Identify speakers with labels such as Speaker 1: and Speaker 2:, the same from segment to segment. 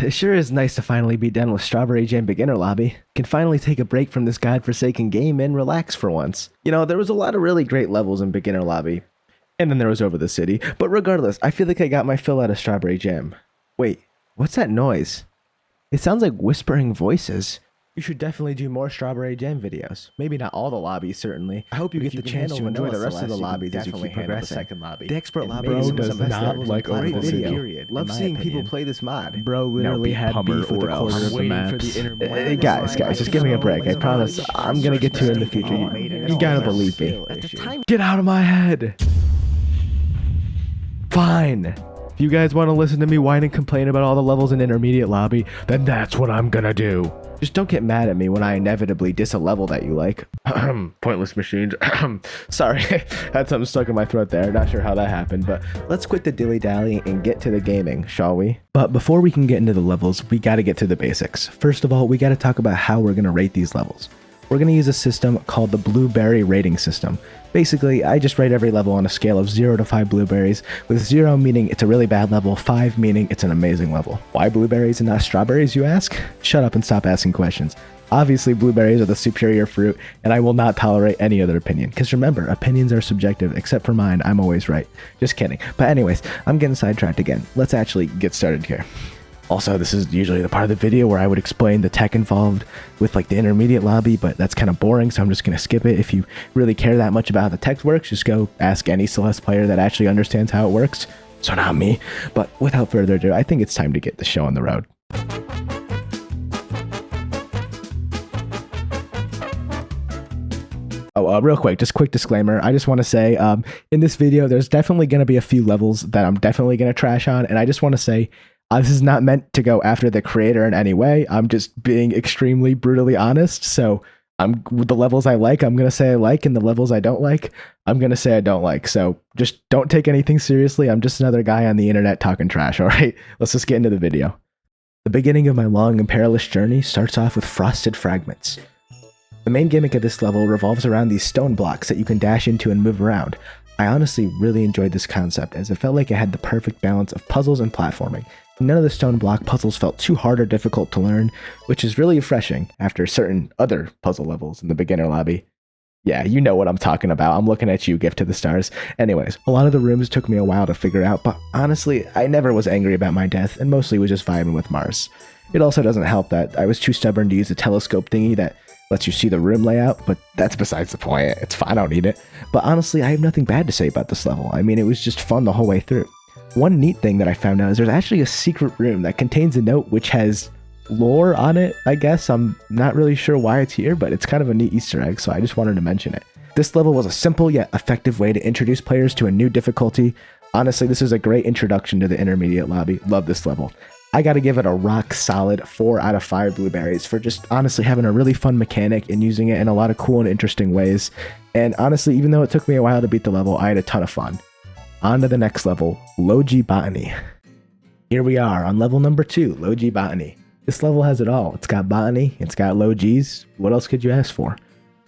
Speaker 1: It sure is nice to finally be done with Strawberry Jam Beginner Lobby. Can finally take a break from this godforsaken game and relax for once. You know, there was a lot of really great levels in Beginner Lobby, and then there was Over the City, but regardless, I feel like I got my fill out of Strawberry Jam. Wait, what's that noise? It sounds like whispering voices. You should definitely do more Strawberry Jam videos. Maybe not all the lobbies, certainly. I hope you get the chance to enjoy the rest of the lobbies as you keep progressing. The expert lobby
Speaker 2: does not like Over the City.
Speaker 1: Love seeing people play this mod.
Speaker 2: Bro literally had beef with a quarter of the maps.
Speaker 1: Guys, just give me a break. I promise I'm gonna get to it in the future. You gotta believe me. Get out of my head. Fine. If you guys want to listen to me whine and complain about all the levels in Intermediate Lobby, then that's what I'm gonna do. Just don't get mad at me when I inevitably diss a level that you like. Pointless machines. Sorry, had something stuck in my throat there. Not sure how that happened, but let's quit the dilly-dally and get to the gaming, shall we? But before we can get into the levels, we gotta get to the basics. First of all, we gotta talk about how we're gonna rate these levels. We're gonna use a system called the Blueberry Rating System. Basically, I just rate every level on a scale of 0 to 5 blueberries, with 0 meaning it's a really bad level, 5 meaning it's an amazing level. Why blueberries and not strawberries, you ask? Shut up and stop asking questions. Obviously, blueberries are the superior fruit, and I will not tolerate any other opinion. Because remember, opinions are subjective, except for mine, I'm always right. Just kidding. But anyways, I'm getting sidetracked again. Let's actually get started here. Also, this is usually the part of the video where I would explain the tech involved with like the intermediate lobby, but that's kind of boring, so I'm just going to skip it. If you really care that much about how the tech works, just go ask any Celeste player that actually understands how it works. So not me. But without further ado, I think it's time to get the show on the road. Oh, real quick, just quick disclaimer. I just want to say, in this video, there's definitely going to be a few levels that I'm definitely going to trash on, and I just want to say, this is not meant to go after the creator in any way. I'm just being extremely brutally honest. So the levels I like, I'm going to say I like, and the levels I don't like, I'm going to say I don't like. So just don't take anything seriously. I'm just another guy on the internet talking trash. All right, let's just get into the video. The beginning of my long and perilous journey starts off with frosted fragments. The main gimmick of this level revolves around these stone blocks that you can dash into and move around. I honestly really enjoyed this concept, as it felt like it had the perfect balance of puzzles and platforming. None of the stone block puzzles felt too hard or difficult to learn, which is really refreshing after certain other puzzle levels in the beginner lobby. Yeah, you know what I'm talking about. I'm looking at you, Gift to the Stars. Anyways, a lot of the rooms took me a while to figure out, but honestly, I never was angry about my death and mostly was just vibing with Mars. It also doesn't help that I was too stubborn to use the telescope thingy that lets you see the room layout, but that's besides the point. It's fine, I don't need it. But honestly, I have nothing bad to say about this level. I mean, it was just fun the whole way through. One neat thing that I found out is there's actually a secret room that contains a note which has lore on it, I guess. I'm not really sure why it's here, but it's kind of a neat Easter egg, so I just wanted to mention it. This level was a simple yet effective way to introduce players to a new difficulty. Honestly, this is a great introduction to the intermediate lobby. Love this level. I gotta give it a rock solid 4 out of 5 blueberries for just honestly having a really fun mechanic and using it in a lot of cool and interesting ways. And honestly, even though it took me a while to beat the level, I had a ton of fun. On to the next level, Loi Botany. Here we are on level number 2, Loi Botany. This level has it all. It's got botany, it's got low G's. What else could you ask for?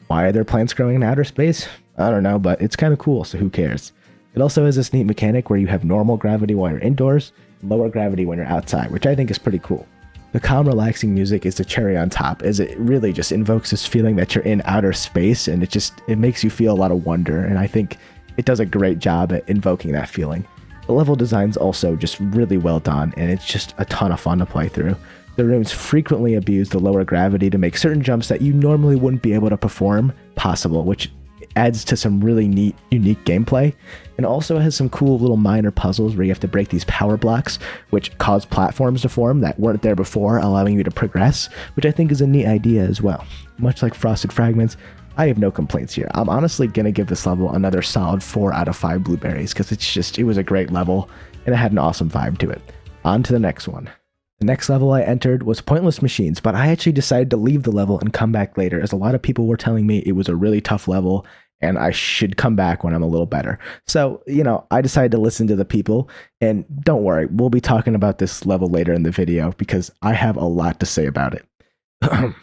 Speaker 1: Why are there plants growing in outer space? I don't know, but it's kind of cool, so who cares? It also has this neat mechanic where you have normal gravity while you're indoors, and lower gravity when you're outside, which I think is pretty cool. The calm, relaxing music is the cherry on top, as it really just invokes this feeling that you're in outer space, and it makes you feel a lot of wonder, and I think it does a great job at invoking that feeling. The level design's also just really well done, and it's just a ton of fun to play through. The rooms frequently abuse the lower gravity to make certain jumps that you normally wouldn't be able to perform possible, which adds to some really neat, unique gameplay, and also has some cool little minor puzzles where you have to break these power blocks, which cause platforms to form that weren't there before, allowing you to progress, which I think is a neat idea as well. Much like Frosted Fragments, I have no complaints here. I'm honestly going to give this level another solid 4 out of 5 blueberries because it was a great level and it had an awesome vibe to it. On to the next one. The next level I entered was Pointless Machines, but I actually decided to leave the level and come back later as a lot of people were telling me it was a really tough level and I should come back when I'm a little better. So, I decided to listen to the people, and don't worry, we'll be talking about this level later in the video because I have a lot to say about it.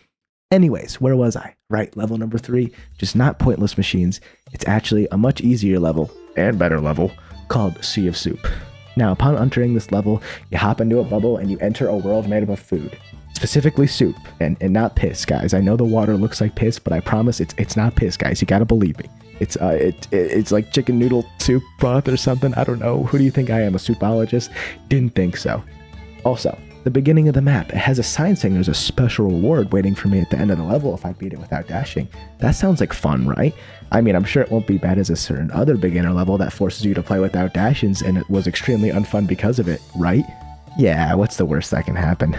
Speaker 1: Anyways, where was I? Right, level number 3, just not Pointless Machines. It's actually a much easier level, and better level, called Sea of Soup. Now, upon entering this level, you hop into a bubble and you enter a world made up of food. Specifically soup, and not piss, guys. I know the water looks like piss, but I promise it's not piss, guys. You gotta believe me. It's like chicken noodle soup broth or something. I don't know. Who do you think I am, a soupologist? Didn't think so. Also, the beginning of the map, it has a sign saying there's a special reward waiting for me at the end of the level if I beat it without dashing. That sounds like fun, right? I mean, I'm sure it won't be bad as a certain other beginner level that forces you to play without dashes, and it was extremely unfun because of it, right? Yeah, what's the worst that can happen?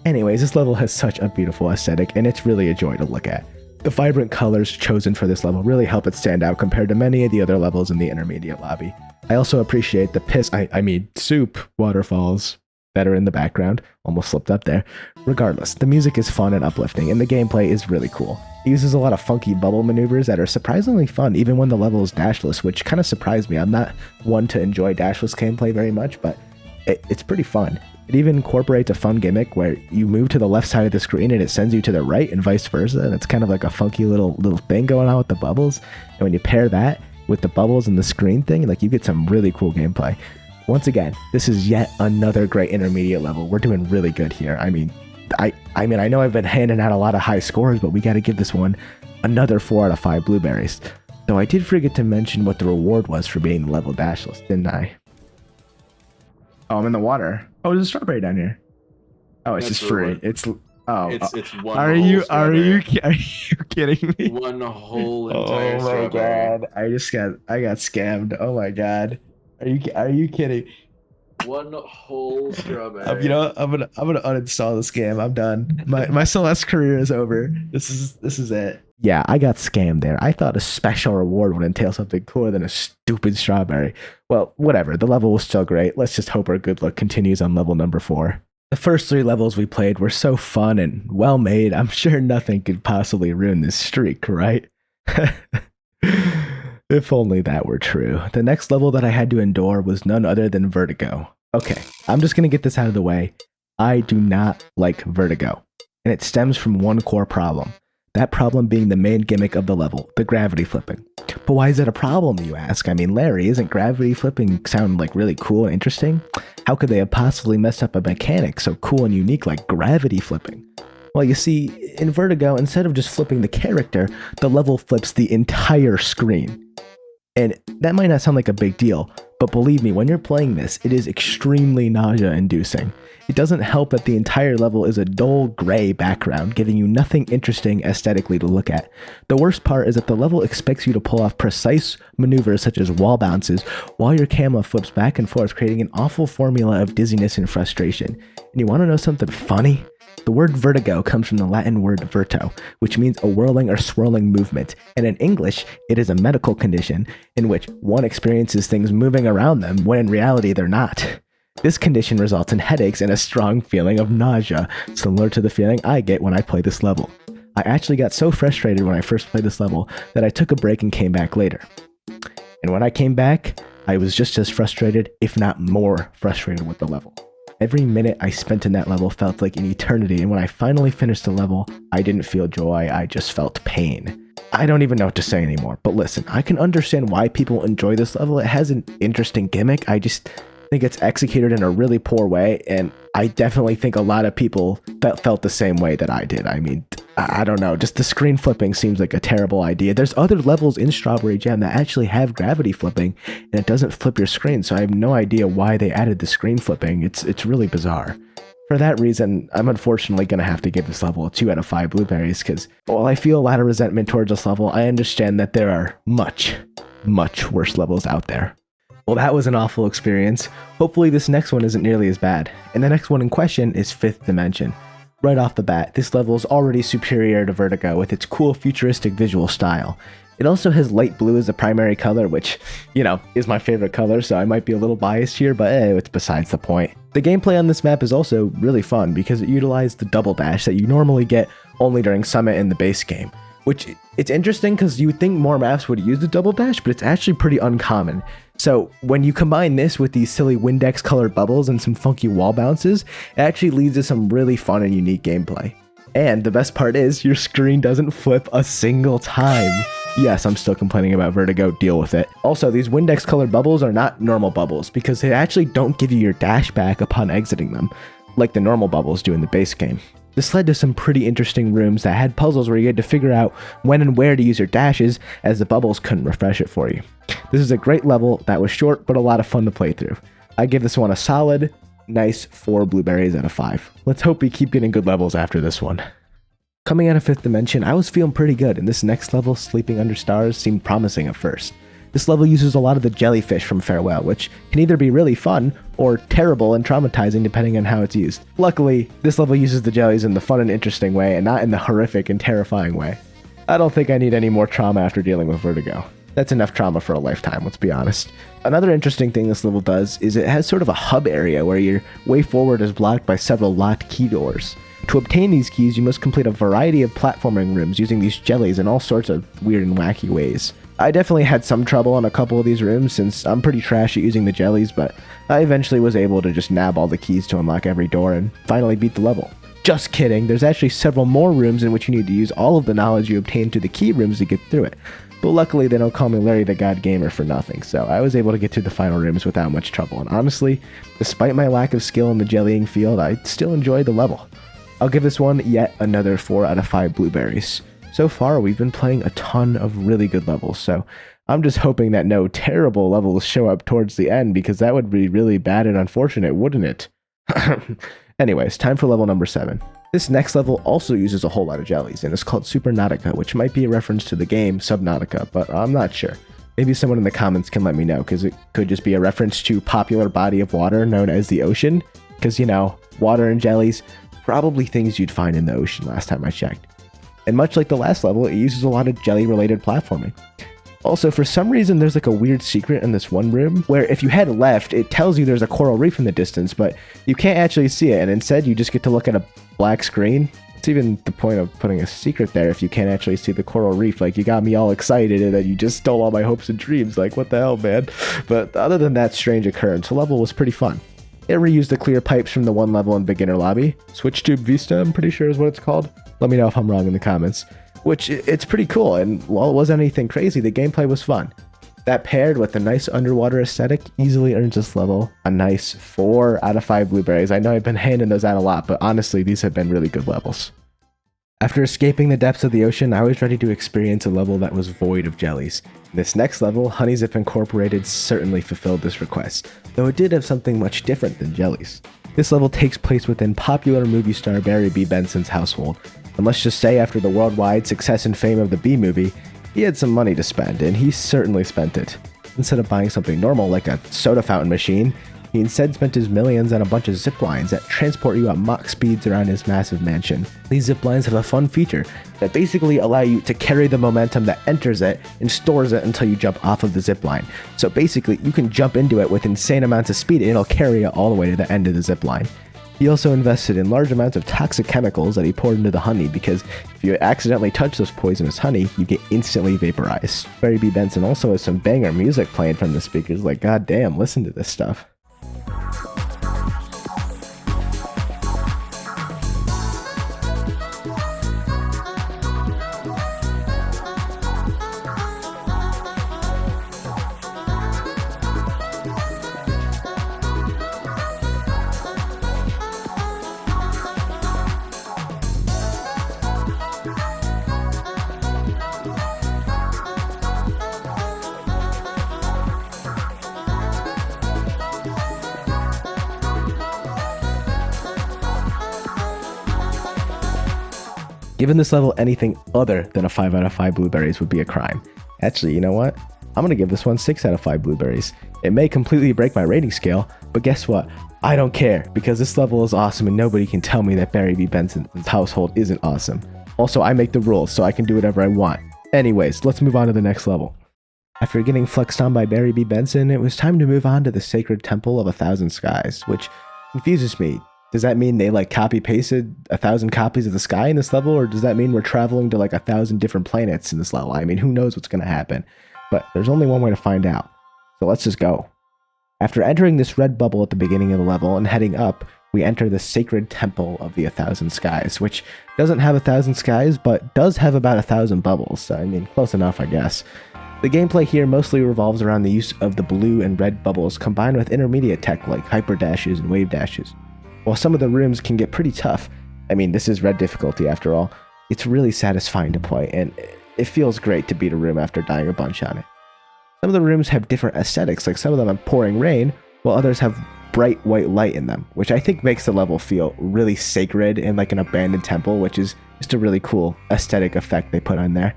Speaker 1: Anyways, this level has such a beautiful aesthetic, and it's really a joy to look at. The vibrant colors chosen for this level really help it stand out compared to many of the other levels in the intermediate lobby. I also appreciate the soup waterfalls that are in the background. Almost slipped up there. Regardless, the music is fun and uplifting, and the gameplay is really cool. It uses a lot of funky bubble maneuvers that are surprisingly fun, even when the level is dashless, which kind of surprised me. I'm not one to enjoy dashless gameplay very much, but it's pretty fun. It even incorporates a fun gimmick where you move to the left side of the screen and it sends you to the right and vice versa, and it's kind of like a funky little thing going on with the bubbles. And when you pair that with the bubbles and the screen thing, like, you get some really cool gameplay. Once again, this is yet another great intermediate level. We're doing really good here. I mean, I know I've been handing out a lot of high scores, but we got to give this one another 4 out of 5 blueberries. Though I did forget to mention what the reward was for being level dashless, didn't I? Oh, I'm in the water. Oh, there's a strawberry down here. Oh, it's just free. It's one. Are you kidding me?
Speaker 3: One whole entire strawberry.
Speaker 1: Oh my god! I got scammed. Oh my god! Are you kidding?
Speaker 3: One whole strawberry.
Speaker 1: You know what? I'm gonna uninstall the scam. I'm done. My Celeste career is over. This is it. Yeah, I got scammed there. I thought a special reward would entail something cooler than a stupid strawberry. Well, whatever. The level was still great. Let's just hope our good luck continues on level number 4. The first 3 levels we played were so fun and well made. I'm sure nothing could possibly ruin this streak, right? If only that were true. The next level that I had to endure was none other than Vertigo. Okay, I'm just gonna get this out of the way. I do not like Vertigo, and it stems from one core problem. That problem being the main gimmick of the level, the gravity flipping. But why is that a problem, you ask? I mean, Larry, isn't gravity flipping sound like really cool and interesting? How could they have possibly messed up a mechanic so cool and unique like gravity flipping? Well, you see, in Vertigo, instead of just flipping the character, the level flips the entire screen. And that might not sound like a big deal, but believe me, when you're playing this, it is extremely nausea-inducing. It doesn't help that the entire level is a dull gray background, giving you nothing interesting aesthetically to look at. The worst part is that the level expects you to pull off precise maneuvers such as wall bounces, while your camera flips back and forth, creating an awful formula of dizziness and frustration. And you want to know something funny? The word vertigo comes from the Latin word verto, which means a whirling or swirling movement, and in English, it is a medical condition in which one experiences things moving around them when in reality they're not. This condition results in headaches and a strong feeling of nausea, similar to the feeling I get when I play this level. I actually got so frustrated when I first played this level that I took a break and came back later. And when I came back, I was just as frustrated, if not more frustrated with the level. Every minute I spent in that level felt like an eternity, and when I finally finished the level, I didn't feel joy, I just felt pain. I don't even know what to say anymore, but listen, I can understand why people enjoy this level. It has an interesting gimmick. I just think it's executed in a really poor way, and I definitely think a lot of people felt the same way that I did. I mean, I don't know, just the screen flipping seems like a terrible idea. There's other levels in Strawberry Jam that actually have gravity flipping, and it doesn't flip your screen, so I have no idea why they added the screen flipping. It's really bizarre. For that reason, I'm unfortunately going to have to give this level a 2 out of 5 blueberries, because while I feel a lot of resentment towards this level, I understand that there are much, much worse levels out there. Well, that was an awful experience. Hopefully this next one isn't nearly as bad. And the next one in question is 5th Dimension. Right off the bat, this level is already superior to Vertigo with its cool futuristic visual style. It also has light blue as the primary color, which, you know, is my favorite color, so I might be a little biased here, but it's besides the point. The gameplay on this map is also really fun because it utilized the double dash that you normally get only during Summit in the base game. Which, it's interesting because you would think more maps would use the double dash, but it's actually pretty uncommon. So when you combine this with these silly Windex colored bubbles and some funky wall bounces, it actually leads to some really fun and unique gameplay. And the best part is, your screen doesn't flip a single time. Yes, I'm still complaining about Vertigo, deal with it. Also, these Windex colored bubbles are not normal bubbles because they actually don't give you your dash back upon exiting them, like the normal bubbles do in the base game. This led to some pretty interesting rooms that had puzzles where you had to figure out when and where to use your dashes, as the bubbles couldn't refresh it for you. This is a great level that was short but a lot of fun to play through. I give this one a solid, nice 4 blueberries out of 5. Let's hope we keep getting good levels after this one. Coming out of 5th dimension, I was feeling pretty good, and this next level, Sleeping Under Stars, seemed promising at first. This level uses a lot of the jellyfish from Farewell, which can either be really fun or terrible and traumatizing depending on how it's used. Luckily, this level uses the jellies in the fun and interesting way and not in the horrific and terrifying way. I don't think I need any more trauma after dealing with Vertigo. That's enough trauma for a lifetime, let's be honest. Another interesting thing this level does is it has sort of a hub area where your way forward is blocked by several locked key doors. To obtain these keys, you must complete a variety of platforming rooms using these jellies in all sorts of weird and wacky ways. I definitely had some trouble on a couple of these rooms since I'm pretty trash at using the jellies, but I eventually was able to just nab all the keys to unlock every door and finally beat the level. Just kidding, there's actually several more rooms in which you need to use all of the knowledge you obtained through the key rooms to get through it. But luckily they don't call me Larry the God Gamer for nothing, so I was able to get through the final rooms without much trouble, and honestly, despite my lack of skill in the jellying field, I still enjoyed the level. I'll give this one yet another 4 out of 5 blueberries. So far, we've been playing a ton of really good levels, so I'm just hoping that no terrible levels show up towards the end, because that would be really bad and unfortunate, wouldn't it? Anyways, time for level number 7. This next level also uses a whole lot of jellies, and it's called Super Natica, which might be a reference to the game Subnautica, but I'm not sure. Maybe someone in the comments can let me know, because it could just be a reference to popular body of water known as the ocean, because, you know, water and jellies, probably things you'd find in the ocean last time I checked. And much like the last level, it uses a lot of jelly-related platforming. Also, for some reason, there's like a weird secret in this one room, where if you head left, it tells you there's a coral reef in the distance, but you can't actually see it, and instead you just get to look at a black screen. It's even the point of putting a secret there if you can't actually see the coral reef. Like, you got me all excited, and then you just stole all my hopes and dreams. Like, what the hell, man? But other than that strange occurrence, the level was pretty fun. It reused the clear pipes from the one level in Beginner Lobby. Switch Tube Vista, I'm pretty sure is what it's called. Let me know if I'm wrong in the comments. Which, it's pretty cool, and while it wasn't anything crazy, the gameplay was fun. That paired with the nice underwater aesthetic easily earns this level a nice 4 out of 5 blueberries. I know I've been handing those out a lot, but honestly, these have been really good levels. After escaping the depths of the ocean, I was ready to experience a level that was void of jellies. This next level, Honeyzip Incorporated, certainly fulfilled this request, though it did have something much different than jellies. This level takes place within popular movie star Barry B. Benson's household, and let's just say after the worldwide success and fame of the B-movie, he had some money to spend, and he certainly spent it. Instead of buying something normal like a soda fountain machine, he instead spent his millions on a bunch of zip lines that transport you at Mach speeds around his massive mansion. These zip lines have a fun feature that basically allow you to carry the momentum that enters it and stores it until you jump off of the zip line. So basically, you can jump into it with insane amounts of speed and it'll carry you all the way to the end of the zip line. He also invested in large amounts of toxic chemicals that he poured into the honey, because if you accidentally touch this poisonous honey, you get instantly vaporized. Barry B. Benson also has some banger music playing from the speakers, like goddamn, listen to this stuff. Giving this level anything other than a 5 out of 5 blueberries would be a crime. Actually, you know what? I'm gonna give this one 6 out of 5 blueberries. It may completely break my rating scale, but guess what? I don't care, because this level is awesome and nobody can tell me that Barry B. Benson's household isn't awesome. Also, I make the rules, so I can do whatever I want. Anyways, let's move on to the next level. After getting flexed on by Barry B. Benson, it was time to move on to the Sacred Temple of 1,000 Skies, which confuses me. Does that mean they like copy pasted 1,000 copies of the sky in this level, or does that mean we're traveling to like 1,000 different planets in this level? I mean, who knows what's going to happen? But there's only one way to find out. So let's just go. After entering this red bubble at the beginning of the level and heading up, we enter the sacred temple of the 1,000 skies, which doesn't have 1,000 skies, but does have about 1,000 bubbles, so I mean, close enough, I guess. The gameplay here mostly revolves around the use of the blue and red bubbles combined with intermediate tech like hyper dashes and wave dashes. While some of the rooms can get pretty tough, I mean, this is red difficulty after all, it's really satisfying to play, and it feels great to beat a room after dying a bunch on it. Some of the rooms have different aesthetics, like some of them have pouring rain, while others have bright white light in them, which I think makes the level feel really sacred and like an abandoned temple, which is just a really cool aesthetic effect they put on there.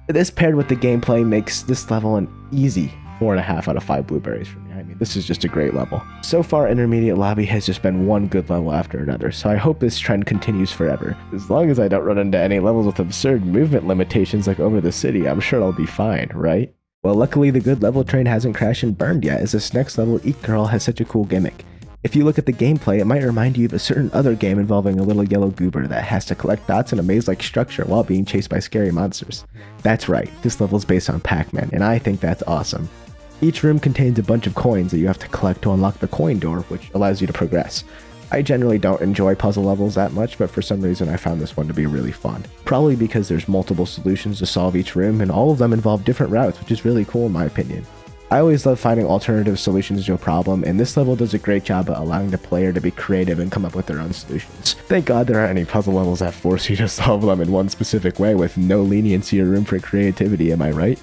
Speaker 1: This paired with the gameplay makes this level an easy 4.5 out of 5 blueberries for me. I mean, this is just a great level. So far, Intermediate Lobby has just been one good level after another, so I hope this trend continues forever. As long as I don't run into any levels with absurd movement limitations like Over the City, I'm sure I'll be fine, right? Well, luckily the good level train hasn't crashed and burned yet, as this next level, Eat Girl, has such a cool gimmick. If you look at the gameplay, it might remind you of a certain other game involving a little yellow goober that has to collect dots in a maze-like structure while being chased by scary monsters. That's right, this level is based on Pac-Man, and I think that's awesome. Each room contains a bunch of coins that you have to collect to unlock the coin door, which allows you to progress. I generally don't enjoy puzzle levels that much, but for some reason I found this one to be really fun. Probably because there's multiple solutions to solve each room, and all of them involve different routes, which is really cool in my opinion. I always love finding alternative solutions to a problem, and this level does a great job at allowing the player to be creative and come up with their own solutions. Thank God there aren't any puzzle levels that force you to solve them in one specific way with no leniency or room for creativity, am I right?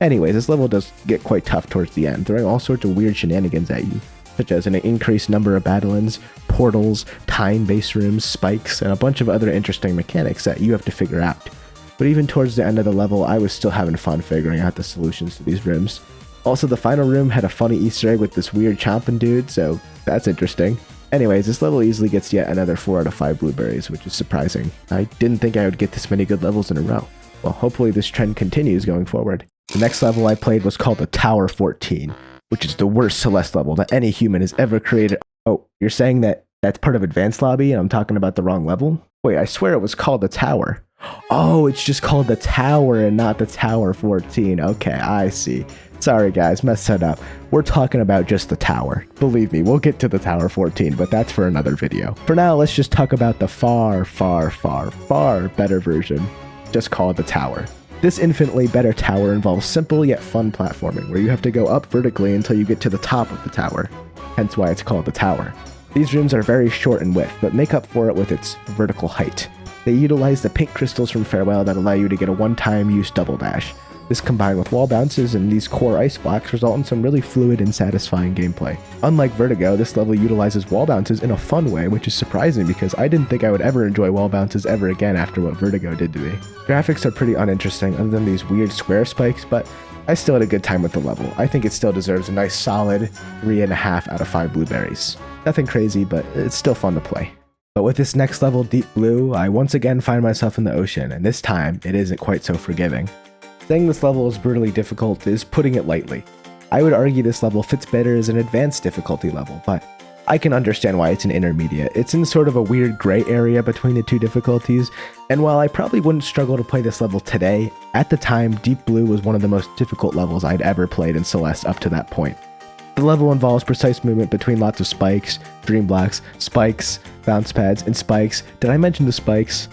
Speaker 1: Anyways, this level does get quite tough towards the end, throwing all sorts of weird shenanigans at you, such as an increased number of battle-ins, portals, time-based rooms, spikes, and a bunch of other interesting mechanics that you have to figure out. But even towards the end of the level, I was still having fun figuring out the solutions to these rooms. Also, the final room had a funny Easter egg with this weird chomping dude, so that's interesting. Anyways, this level easily gets yet another 4 out of 5 blueberries, which is surprising. I didn't think I would get this many good levels in a row. Well, hopefully this trend continues going forward. The next level I played was called the Tower 14, which is the worst Celeste level that any human has ever created. Oh, you're saying that that's part of Advanced Lobby and I'm talking about the wrong level? Wait, I swear it was called the Tower. Oh, it's just called the Tower and not the Tower 14. Okay, I see. Sorry guys, messed that up. We're talking about just the Tower. Believe me, we'll get to the Tower 14, but that's for another video. For now, let's just talk about the far, far, far, far better version, just called the Tower. This infinitely better tower involves simple yet fun platforming, where you have to go up vertically until you get to the top of the tower, hence why it's called the Tower. These rooms are very short in width, but make up for it with its vertical height. They utilize the pink crystals from Farewell that allow you to get a one-time use double dash. This combined with wall bounces and these core ice blocks result in some really fluid and satisfying gameplay. Unlike Vertigo, this level utilizes wall bounces in a fun way, which is surprising because I didn't think I would ever enjoy wall bounces ever again after what Vertigo did to me. Graphics are pretty uninteresting other than these weird square spikes, but I still had a good time with the level. I think it still deserves a nice solid 3.5 out of 5 blueberries. Nothing crazy, but it's still fun to play. But with this next level, Deep Blue, I once again find myself in the ocean, and this time, it isn't quite so forgiving. Saying this level is brutally difficult is putting it lightly. I would argue this level fits better as an advanced difficulty level, but I can understand why it's an intermediate. It's in sort of a weird gray area between the two difficulties, and while I probably wouldn't struggle to play this level today, at the time, Deep Blue was one of the most difficult levels I'd ever played in Celeste up to that point. The level involves precise movement between lots of spikes, dream blocks, spikes, bounce pads, and spikes. Did I mention the spikes?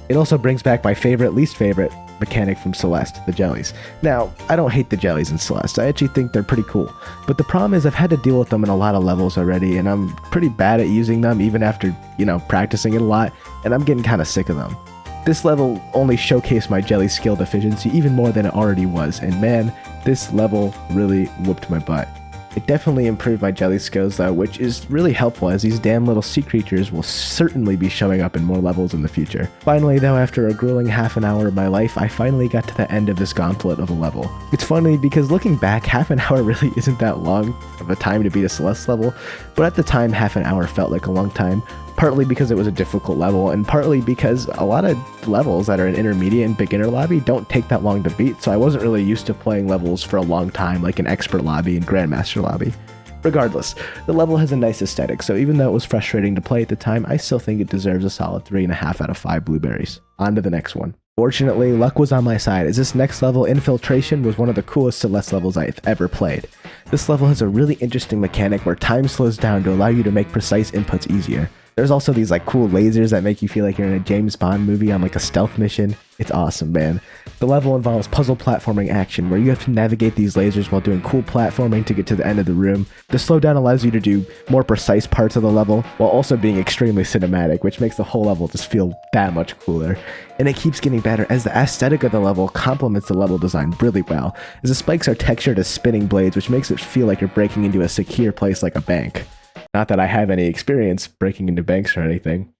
Speaker 1: It also brings back my least favorite mechanic from Celeste, the jellies. Now, I don't hate the jellies in Celeste, I actually think they're pretty cool, but the problem is I've had to deal with them in a lot of levels already, and I'm pretty bad at using them even after, practicing it a lot, and I'm getting kind of sick of them. This level only showcased my jelly skill deficiency even more than it already was, and man, this level really whooped my butt. It definitely improved my jelly skills though, which is really helpful as these damn little sea creatures will certainly be showing up in more levels in the future. Finally though, after a grueling half an hour of my life, I finally got to the end of this gauntlet of a level. It's funny because looking back, half an hour really isn't that long of a time to beat a Celeste level, but at the time half an hour felt like a long time. Partly because it was a difficult level, and partly because a lot of levels that are in intermediate and beginner lobby don't take that long to beat, so I wasn't really used to playing levels for a long time like an expert lobby and grandmaster lobby. Regardless, the level has a nice aesthetic, so even though it was frustrating to play at the time, I still think it deserves a solid 3.5 out of 5 blueberries. On to the next one. Fortunately, luck was on my side, as this next level, Infiltration, was one of the coolest Celeste levels I've ever played. This level has a really interesting mechanic where time slows down to allow you to make precise inputs easier. There's also these like cool lasers that make you feel like you're in a James Bond movie on like a stealth mission. It's awesome, man. The level involves puzzle platforming action where you have to navigate these lasers while doing cool platforming to get to the end of the room. The slowdown allows you to do more precise parts of the level while also being extremely cinematic, which makes the whole level just feel that much cooler. And it keeps getting better as the aesthetic of the level complements the level design really well, as the spikes are textured as spinning blades, which makes it feel like you're breaking into a secure place like a bank. Not that I have any experience breaking into banks or anything.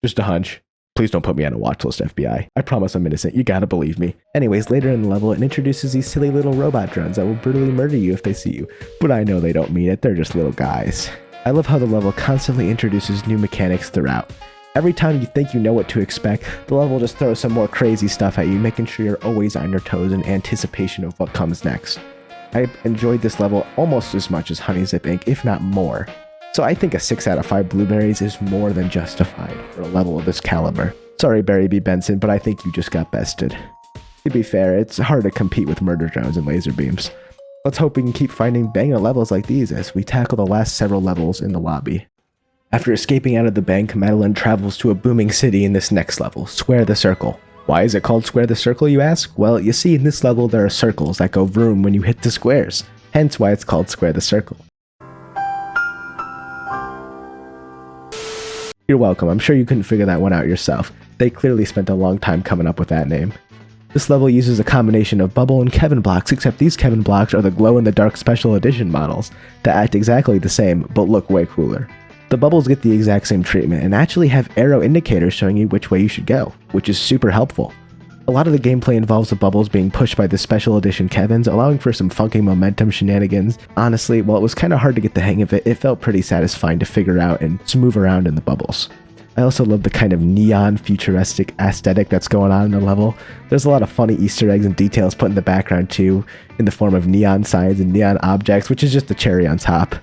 Speaker 1: Just a hunch. Please don't put me on a watch list, FBI. I promise I'm innocent. You gotta believe me. Anyways, later in the level, it introduces these silly little robot drones that will brutally murder you if they see you. But I know they don't mean it. They're just little guys. I love how the level constantly introduces new mechanics throughout. Every time you think you know what to expect, the level just throws some more crazy stuff at you, making sure you're always on your toes in anticipation of what comes next. I enjoyed this level almost as much as Honeyzip Inc., if not more. So I think a 6 out of 5 blueberries is more than justified for a level of this caliber. Sorry, Barry B. Benson, but I think you just got bested. To be fair, it's hard to compete with murder drones and laser beams. Let's hope we can keep finding banger levels like these as we tackle the last several levels in the lobby. After escaping out of the bank, Madeline travels to a booming city in this next level, Square the Circle. Why is it called Square the Circle, you ask? Well, you see, in this level there are circles that go vroom when you hit the squares, hence why it's called Square the Circle. You're welcome, I'm sure you couldn't figure that one out yourself. They clearly spent a long time coming up with that name. This level uses a combination of bubble and Kevin blocks, except these Kevin blocks are the glow-in-the-dark special edition models that act exactly the same, but look way cooler. The bubbles get the exact same treatment and actually have arrow indicators showing you which way you should go, which is super helpful. A lot of the gameplay involves the bubbles being pushed by the special edition Kevins, allowing for some funky momentum shenanigans. Honestly, while it was kinda hard to get the hang of it, it felt pretty satisfying to figure out and to move around in the bubbles. I also love the kind of neon futuristic aesthetic that's going on in the level. There's a lot of funny Easter eggs and details put in the background too, in the form of neon signs and neon objects, which is just the cherry on top.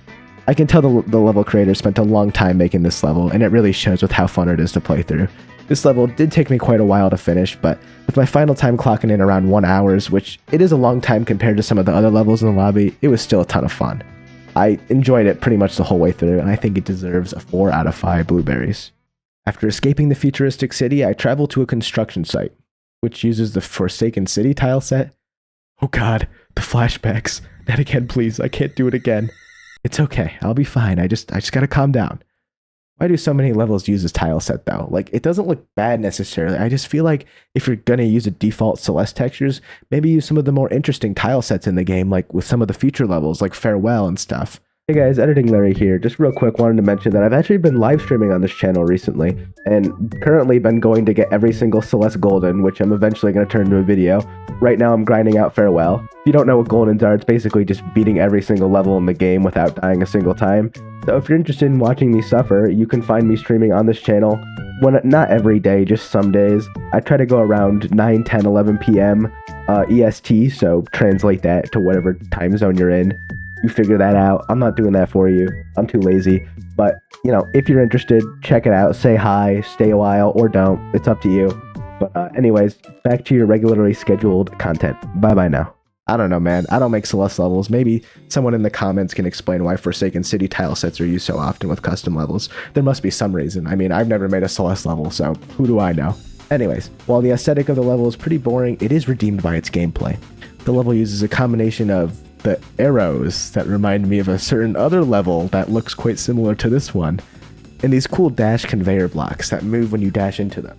Speaker 1: I can tell the level creator spent a long time making this level, and it really shows with how fun it is to play through. This level did take me quite a while to finish, but with my final time clocking in around 1 hour, which it is a long time compared to some of the other levels in the lobby, it was still a ton of fun. I enjoyed it pretty much the whole way through, and I think it deserves a 4 out of 5 blueberries. After escaping the futuristic city, I traveled to a construction site, which uses the Forsaken City tile set. Oh god, the flashbacks. Not again, please. I can't do it again. It's okay. I'll be fine. I just gotta calm down. Why do so many levels use this tile set though? Like, it doesn't look bad necessarily. I just feel like if you're gonna use a default Celeste textures, maybe use some of the more interesting tile sets in the game, like with some of the future levels, like Farewell and stuff. Hey guys, Editing Larry here. Just real quick, wanted to mention that I've actually been live streaming on this channel recently, and currently been going to get every single Celeste Golden, which I'm eventually going to turn into a video. Right now I'm grinding out Farewell. If you don't know what Goldens are, it's basically just beating every single level in the game without dying a single time. So if you're interested in watching me suffer, you can find me streaming on this channel, not every day, just some days. I try to go around 9, 10, 11 p.m. EST, so translate that to whatever time zone you're in. You figure that out. I'm not doing that for you. I'm too lazy. But, you know, if you're interested, check it out. Say hi, stay a while, or don't. It's up to you. But anyways, back to your regularly scheduled content. Bye-bye now. I don't know, man. I don't make Celeste levels. Maybe someone in the comments can explain why Forsaken City tile sets are used so often with custom levels. There must be some reason. I mean, I've never made a Celeste level, so who do I know? Anyways, while the aesthetic of the level is pretty boring, it is redeemed by its gameplay. The level uses a combination of the arrows that remind me of a certain other level that looks quite similar to this one, and these cool dash conveyor blocks that move when you dash into them.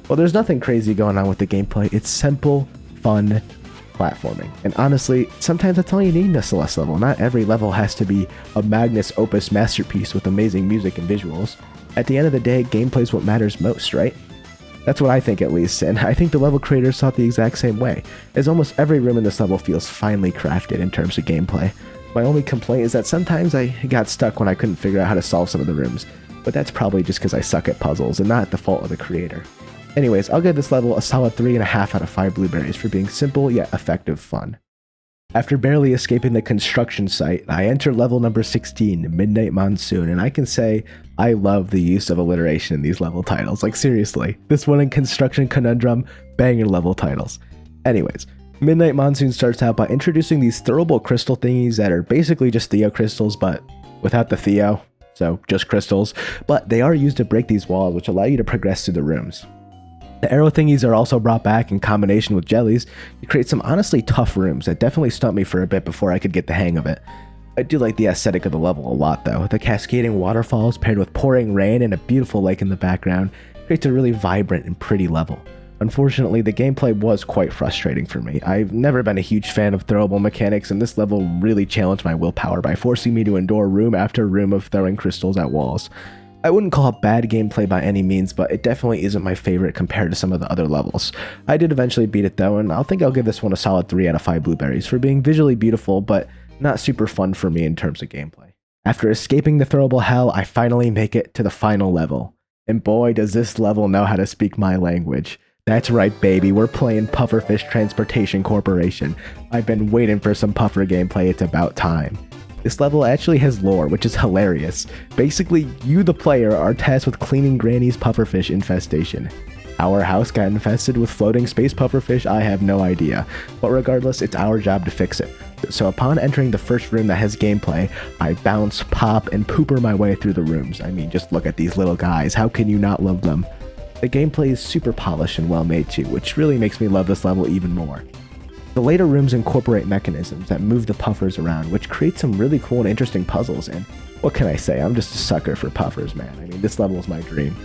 Speaker 1: Well, there's nothing crazy going on with the gameplay. It's simple, fun platforming. And honestly, sometimes that's all you need in a Celeste level. Not every level has to be a magnus opus masterpiece with amazing music and visuals. At the end of the day, gameplay is what matters most, right? That's what I think, at least, and I think the level creators thought the exact same way, as almost every room in this level feels finely crafted in terms of gameplay. My only complaint is that sometimes I got stuck when I couldn't figure out how to solve some of the rooms, but that's probably just because I suck at puzzles and not the fault of the creator. Anyways, I'll give this level a solid 3.5 out of 5 blueberries for being simple yet effective fun. After barely escaping the construction site, I enter level number 16, Midnight Monsoon, and I can say I love the use of alliteration in these level titles. Like seriously, this one in Construction Conundrum, banger level titles. Anyways, Midnight Monsoon starts out by introducing these throwable crystal thingies that are basically just Theo crystals, but without the Theo, so just crystals, but they are used to break these walls, which allow you to progress through the rooms. The arrow thingies are also brought back in combination with jellies to create some honestly tough rooms that definitely stumped me for a bit before I could get the hang of it. I do like the aesthetic of the level a lot though. The cascading waterfalls paired with pouring rain and a beautiful lake in the background creates a really vibrant and pretty level. Unfortunately, the gameplay was quite frustrating for me. I've never been a huge fan of throwable mechanics, and this level really challenged my willpower by forcing me to endure room after room of throwing crystals at walls. I wouldn't call it bad gameplay by any means, but it definitely isn't my favorite compared to some of the other levels. I did eventually beat it though, and I'll give this one a solid 3 out of 5 blueberries for being visually beautiful, but not super fun for me in terms of gameplay. After escaping the throwable hell, I finally make it to the final level. And boy, does this level know how to speak my language. That's right, baby, we're playing Pufferfish Transportation Corporation. I've been waiting for some puffer gameplay, it's about time. This level actually has lore, which is hilarious. Basically, you the player are tasked with cleaning Granny's pufferfish infestation. Our house got infested with floating space pufferfish, I have no idea. But regardless, it's our job to fix it. So upon entering the first room that has gameplay, I bounce, pop, and pooper my way through the rooms. I mean, just look at these little guys, how can you not love them? The gameplay is super polished and well made too, which really makes me love this level even more. The later rooms incorporate mechanisms that move the puffers around, which creates some really cool and interesting puzzles, and what can I say, I'm just a sucker for puffers, man. I mean, this level is my dream.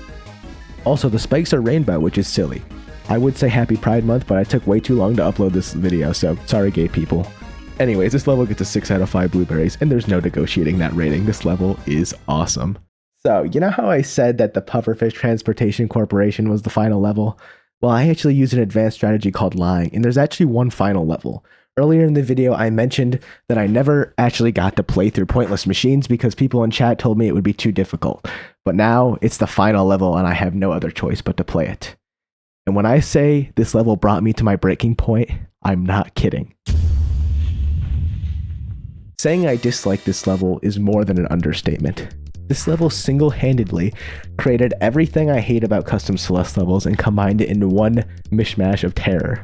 Speaker 1: Also, the spikes are rainbow, which is silly. I would say happy Pride Month, but I took way too long to upload this video, so sorry gay people. Anyways, this level gets a 6 out of 5 blueberries, and there's no negotiating that rating. This level is awesome. So, you know how I said that the Pufferfish Transportation Corporation was the final level? Well, I actually use an advanced strategy called lying, and there's actually one final level. Earlier in the video, I mentioned that I never actually got to play through Pointless Machines because people in chat told me it would be too difficult. But now, it's the final level and I have no other choice but to play it. And when I say this level brought me to my breaking point, I'm not kidding. Saying I dislike this level is more than an understatement. This level single-handedly created everything I hate about custom Celeste levels and combined it into one mishmash of terror.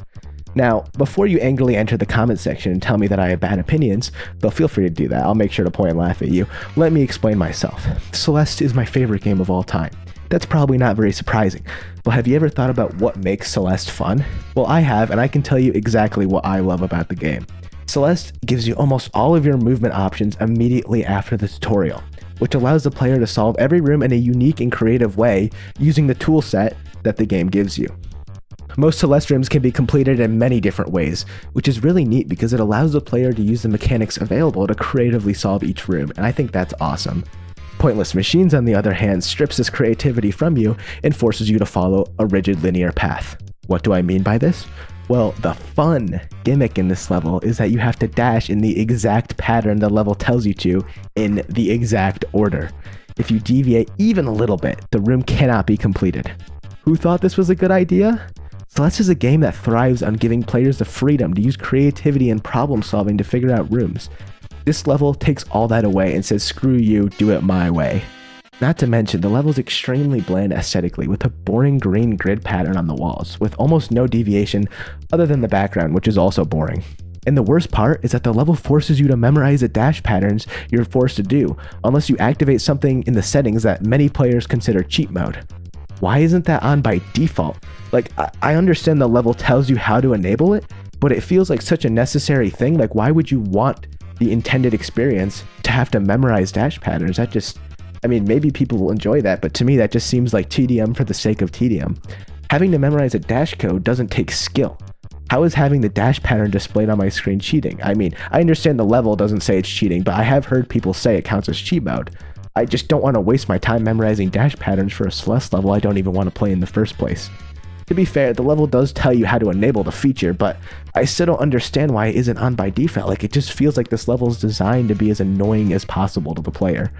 Speaker 1: Now, before you angrily enter the comment section and tell me that I have bad opinions, though feel free to do that, I'll make sure to point and laugh at you, let me explain myself. Celeste is my favorite game of all time. That's probably not very surprising, but have you ever thought about what makes Celeste fun? Well, I have, and I can tell you exactly what I love about the game. Celeste gives you almost all of your movement options immediately after the tutorial, which allows the player to solve every room in a unique and creative way using the tool set that the game gives you. Most Celeste rooms can be completed in many different ways, which is really neat because it allows the player to use the mechanics available to creatively solve each room, and I think that's awesome. Pointless Machines, on the other hand, strips this creativity from you and forces you to follow a rigid linear path. What do I mean by this? Well, the fun gimmick in this level is that you have to dash in the exact pattern the level tells you to in the exact order. If you deviate even a little bit, the room cannot be completed. Who thought this was a good idea? Celeste is a game that thrives on giving players the freedom to use creativity and problem solving to figure out rooms. This level takes all that away and says screw you, do it my way. Not to mention, the level is extremely bland aesthetically with a boring green grid pattern on the walls, with almost no deviation other than the background, which is also boring. And the worst part is that the level forces you to memorize the dash patterns you're forced to do, unless you activate something in the settings that many players consider cheat mode. Why isn't that on by default? Like, I understand the level tells you how to enable it, but it feels like such a necessary thing. Like, why would you want the intended experience to have to memorize dash patterns? That just... I mean, maybe people will enjoy that, but to me that just seems like tedium for the sake of tedium. Having to memorize a dash code doesn't take skill. How is having the dash pattern displayed on my screen cheating? I mean, I understand the level doesn't say it's cheating, but I have heard people say it counts as cheat mode. I just don't want to waste my time memorizing dash patterns for a Celeste level I don't even want to play in the first place. To be fair, the level does tell you how to enable the feature, but I still don't understand why it isn't on by default. Like, it just feels like this level is designed to be as annoying as possible to the player.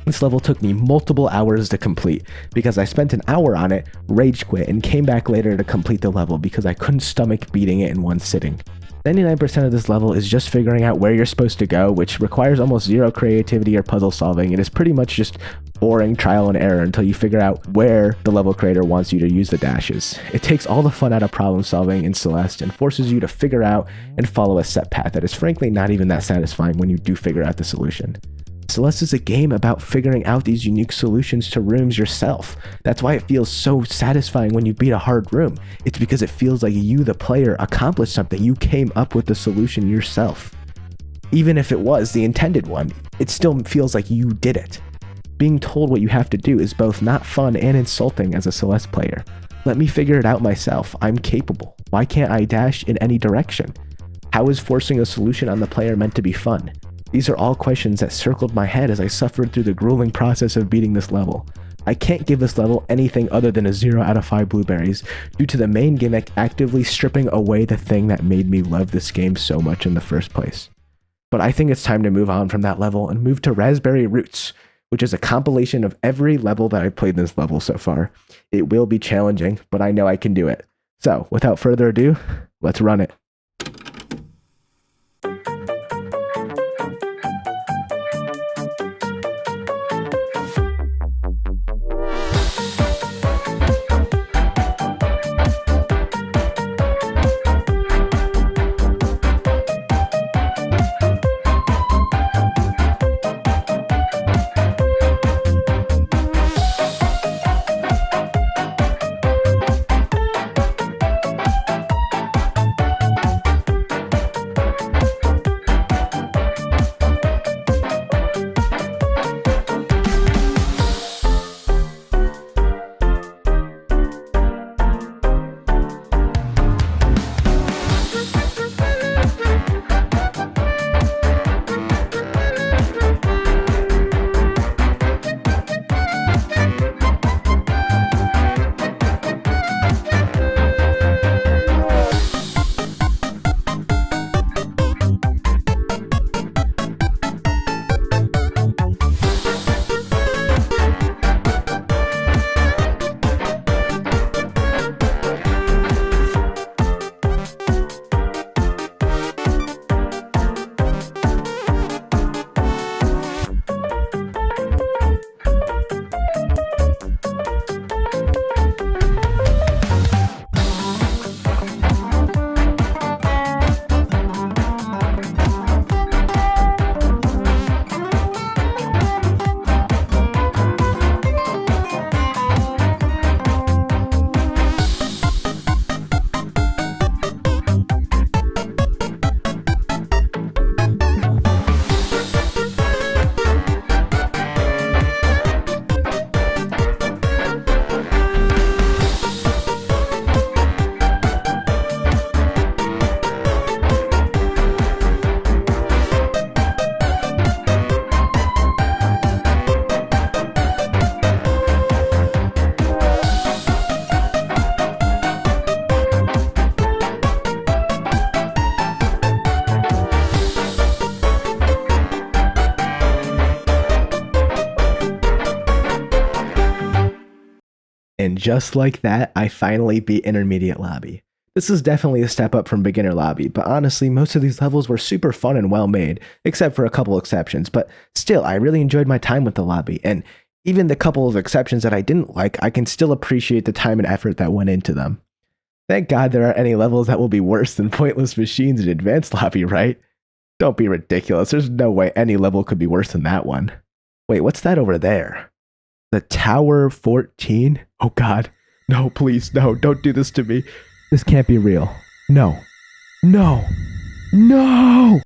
Speaker 1: This level took me multiple hours to complete because I spent an hour on it, rage quit, and came back later to complete the level because I couldn't stomach beating it in one sitting. 99% of this level is just figuring out where you're supposed to go, which requires almost zero creativity or puzzle solving. It is pretty much just boring trial and error until you figure out where the level creator wants you to use the dashes. It takes all the fun out of problem solving in Celeste and forces you to figure out and follow a set path that is frankly not even that satisfying when you do figure out the solution. Celeste is a game about figuring out these unique solutions to rooms yourself. That's why it feels so satisfying when you beat a hard room. It's because it feels like you, the player, accomplished something. You came up with the solution yourself. Even if it was the intended one, it still feels like you did it. Being told what you have to do is both not fun and insulting as a Celeste player. Let me figure it out myself. I'm capable. Why can't I dash in any direction? How is forcing a solution on the player meant to be fun? These are all questions that circled my head as I suffered through the grueling process of beating this level. I can't give this level anything other than a 0 out of 5 blueberries due to the main gimmick actively stripping away the thing that made me love this game so much in the first place. But I think it's time to move on from that level and move to Raspberry Roots, which is a compilation of every level that I've played in this level so far. It will be challenging, but I know I can do it. So, without further ado, let's run it. And just like that, I finally beat Intermediate Lobby. This is definitely a step up from Beginner Lobby, but honestly, most of these levels were super fun and well made, except for a couple exceptions, but still, I really enjoyed my time with the lobby, and even the couple of exceptions that I didn't like, I can still appreciate the time and effort that went into them. Thank God there aren't any levels that will be worse than Pointless Machines in Advanced Lobby, right? Don't be ridiculous, there's no way any level could be worse than that one. Wait, what's that over there? The Tower 14? Oh God. No, please, no, don't do this to me. This can't be real. No. No. No!